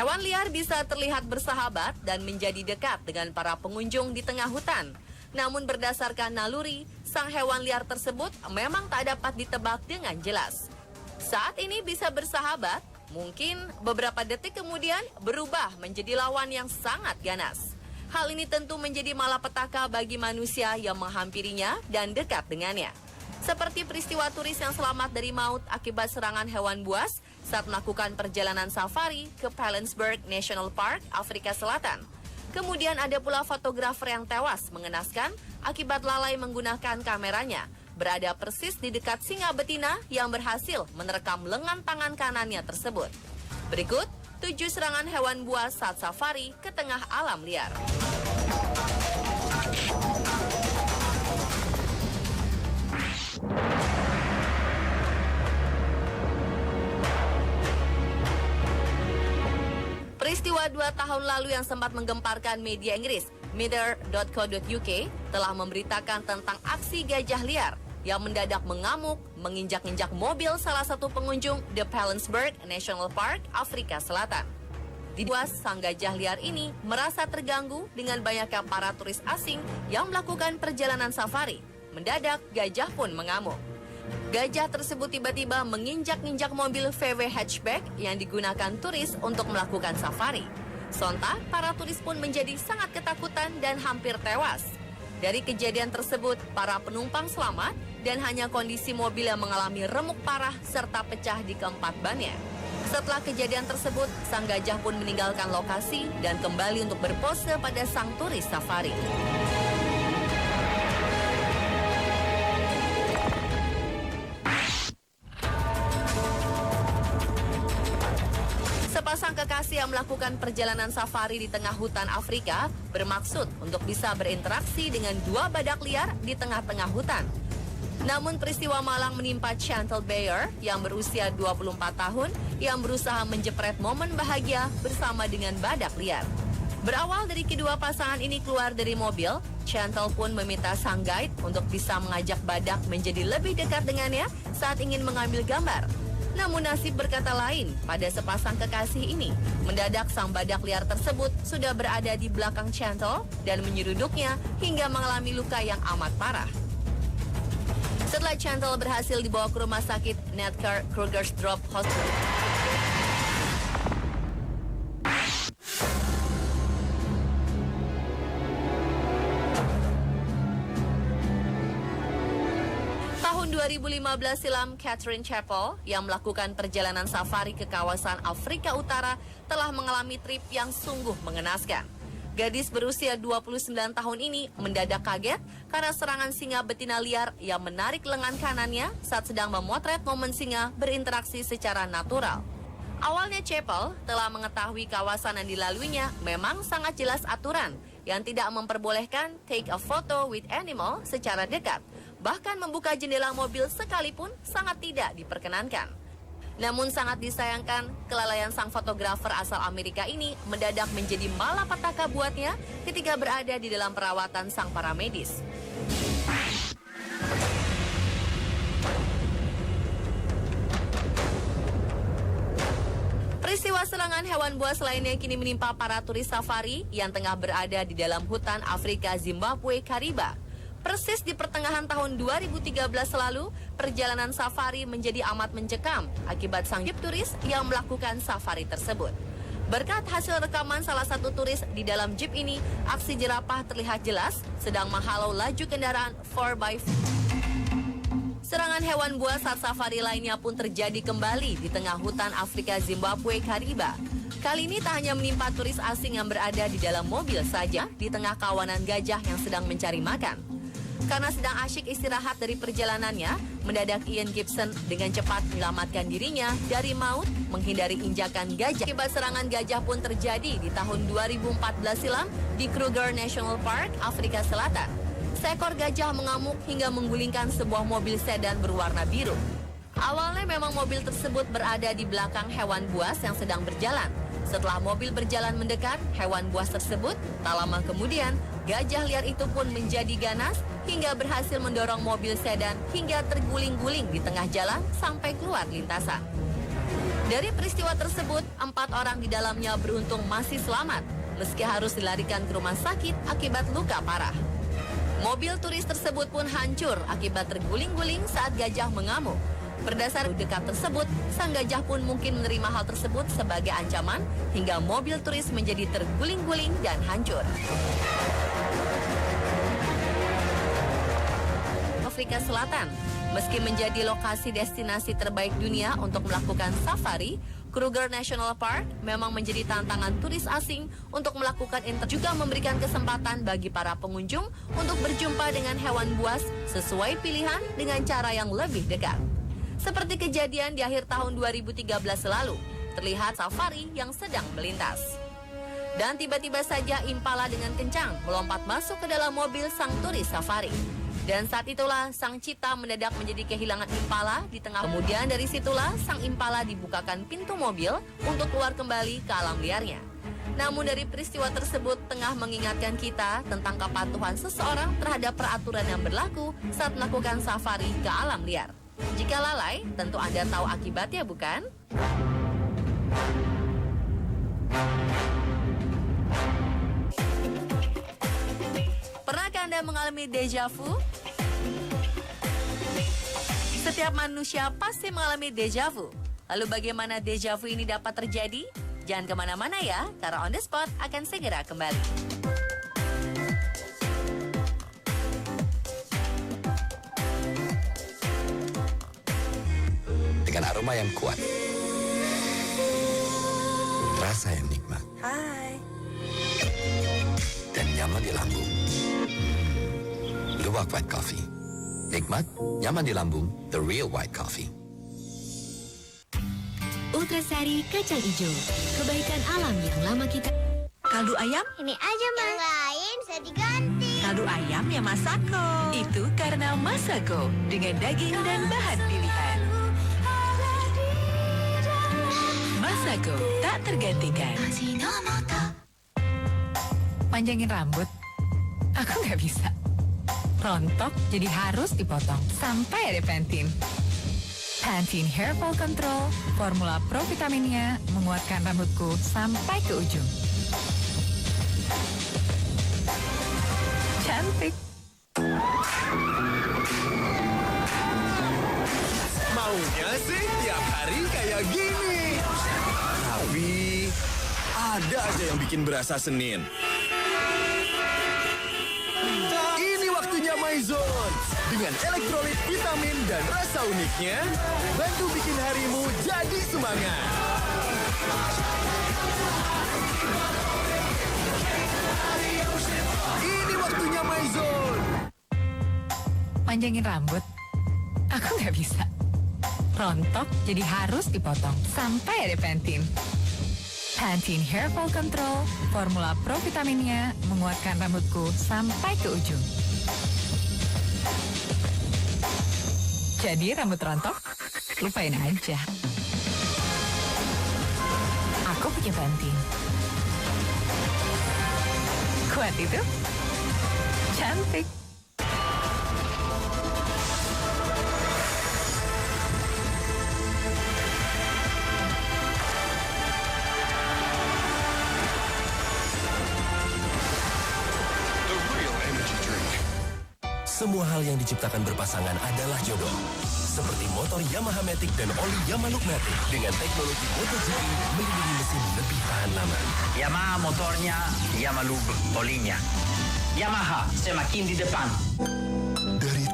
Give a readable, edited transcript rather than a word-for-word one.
Hewan liar bisa terlihat bersahabat dan menjadi dekat dengan para pengunjung di tengah hutan. Namun berdasarkan naluri, sang hewan liar tersebut memang tak dapat ditebak dengan jelas. Saat ini bisa bersahabat, mungkin beberapa detik kemudian berubah menjadi lawan yang sangat ganas. Hal ini tentu menjadi malapetaka bagi manusia yang menghampirinya dan dekat dengannya. Seperti peristiwa turis yang selamat dari maut akibat serangan hewan buas saat melakukan perjalanan safari ke Palandsburg National Park, Afrika Selatan. Kemudian ada pula fotografer yang tewas mengenaskan akibat lalai menggunakan kameranya, berada persis di dekat singa betina yang berhasil menerkam lengan tangan kanannya tersebut. Berikut 7 serangan hewan buas saat safari ke tengah alam liar. Peristiwa 2 tahun lalu yang sempat menggemparkan media Inggris, Mirror.co.uk, telah memberitakan tentang aksi gajah liar yang mendadak mengamuk, menginjak-injak mobil salah satu pengunjung The Palandsburg National Park, Afrika Selatan. Di buas, sang gajah liar ini merasa terganggu dengan banyaknya para turis asing yang melakukan perjalanan safari. Mendadak, gajah pun mengamuk. Gajah tersebut tiba-tiba menginjak-injak mobil VW hatchback yang digunakan turis untuk melakukan safari. Sontak, para turis pun menjadi sangat ketakutan dan hampir tewas. Dari kejadian tersebut, para penumpang selamat dan hanya kondisi mobil yang mengalami remuk parah serta pecah di keempat bannya. Setelah kejadian tersebut, sang gajah pun meninggalkan lokasi dan kembali untuk berpose pada sang turis safari. Sepasang kekasih yang melakukan perjalanan safari di tengah hutan Afrika bermaksud untuk bisa berinteraksi dengan 2 badak liar di tengah-tengah hutan. Namun peristiwa malang menimpa Chantal Bayer yang berusia 24 tahun yang berusaha menjepret momen bahagia bersama dengan badak liar. Berawal dari kedua pasangan ini keluar dari mobil, Chantal pun meminta sang guide untuk bisa mengajak badak menjadi lebih dekat dengannya saat ingin mengambil gambar. Namun nasib berkata lain pada sepasang kekasih ini. Mendadak sang badak liar tersebut sudah berada di belakang Chantal dan menyeruduknya hingga mengalami luka yang amat parah. Setelah Chantal berhasil dibawa ke rumah sakit Netcar Krugersdorp Hospital. Tahun 2015 silam, Catherine Chappell yang melakukan perjalanan safari ke kawasan Afrika Utara telah mengalami trip yang sungguh mengenaskan. Gadis berusia 29 tahun ini mendadak kaget karena serangan singa betina liar yang menarik lengan kanannya saat sedang memotret momen singa berinteraksi secara natural. Awalnya Chappell telah mengetahui kawasan yang dilaluinya memang sangat jelas aturan yang tidak memperbolehkan take a photo with animal secara dekat. Bahkan membuka jendela mobil sekalipun sangat tidak diperkenankan. Namun sangat disayangkan, kelalaian sang fotografer asal Amerika ini mendadak menjadi malapetaka buatnya ketika berada di dalam perawatan sang paramedis. Peristiwa serangan hewan buas lainnya kini menimpa para turis safari yang tengah berada di dalam hutan Afrika Zimbabwe Kariba. Persis di pertengahan tahun 2013 lalu, perjalanan safari menjadi amat mencekam akibat sang jeep turis yang melakukan safari tersebut. Berkat hasil rekaman salah satu turis di dalam jeep ini, aksi jerapah terlihat jelas sedang menghalau laju kendaraan 4x4. Serangan hewan buas saat safari lainnya pun terjadi kembali di tengah hutan Afrika Zimbabwe Kariba. Kali ini tak hanya menimpa turis asing yang berada di dalam mobil saja di tengah kawanan gajah yang sedang mencari makan. Karena sedang asyik istirahat dari perjalanannya, mendadak Ian Gibson dengan cepat menyelamatkan dirinya dari maut menghindari injakan gajah. Akibat serangan gajah pun terjadi di tahun 2014 silam di Kruger National Park, Afrika Selatan. Seekor gajah mengamuk hingga menggulingkan sebuah mobil sedan berwarna biru. Awalnya memang mobil tersebut berada di belakang hewan buas yang sedang berjalan. Setelah mobil berjalan mendekat, hewan buas tersebut, tak lama kemudian, gajah liar itu pun menjadi ganas hingga berhasil mendorong mobil sedan hingga terguling-guling di tengah jalan sampai keluar lintasan. Dari peristiwa tersebut, 4 orang di dalamnya beruntung masih selamat, meski harus dilarikan ke rumah sakit akibat luka parah. Mobil turis tersebut pun hancur akibat terguling-guling saat gajah mengamuk. Berdasar dekat tersebut, sang gajah pun mungkin menerima hal tersebut sebagai ancaman hingga mobil turis menjadi terguling-guling dan hancur. Afrika Selatan, meski menjadi lokasi destinasi terbaik dunia untuk melakukan safari, Kruger National Park memang menjadi tantangan turis asing untuk melakukan juga memberikan kesempatan bagi para pengunjung untuk berjumpa dengan hewan buas sesuai pilihan dengan cara yang lebih dekat. Seperti kejadian di akhir tahun 2013 lalu, terlihat safari yang sedang melintas. Dan tiba-tiba saja impala dengan kencang melompat masuk ke dalam mobil sang turis safari. Dan saat itulah sang cita mendadak menjadi kehilangan impala di tengah. Kemudian dari situlah sang impala dibukakan pintu mobil untuk keluar kembali ke alam liarnya. Namun dari peristiwa tersebut tengah mengingatkan kita tentang kepatuhan seseorang terhadap peraturan yang berlaku saat melakukan safari ke alam liar. Jika lalai, tentu Anda tahu akibatnya, bukan? Pernahkah Anda mengalami deja vu? Setiap manusia pasti mengalami deja vu. Lalu bagaimana deja vu ini dapat terjadi? Jangan kemana-mana ya, karena On The Spot akan segera kembali. Dengan aroma yang kuat, rasa yang nikmat, Hai. dan nyaman di lambung. Luwak White Coffee. Nikmat, nyaman di lambung, The Real White Coffee. Ultrasari kacang hijau, kebaikan alam yang lama kita. Kaldu ayam? Ini aja, Mas. Yang lain bisa diganti. Kaldu ayam ya Masako. Itu karena Masako dengan daging dan bahan pilihan. Masako tak tergantikan. Panjangin rambut, aku nggak bisa. Rontok jadi harus dipotong sampai ada Pantene. Pantene Hair Fall Control, formula pro vitaminnya menguatkan rambutku sampai ke ujung. Cantik. Maunya sih tiap hari kayak gini. Tapi ada aja yang bikin berasa Senin. Ini waktunya MyZone. Dengan elektrolit, vitamin, dan rasa uniknya, bantu bikin harimu jadi semangat. Ini waktunya MyZone. Panjangin rambut, aku nggak bisa. Rontok jadi harus dipotong sampai ada Pantene. Pantene Hair Fall Control, formula pro vitaminnya menguatkan rambutku sampai ke ujung. Jadi rambut rontok, lupain aja. Aku punya Pantene. Kuat itu, cantik. Semua hal yang diciptakan berpasangan adalah jodoh. Seperti motor Yamaha Matic dan oli Yamaha Matic dengan teknologi MotoGP melindungi mesin lebih tahan lama. Yamaha motornya, Yamaha olinya. Yamaha semakin di depan. Dari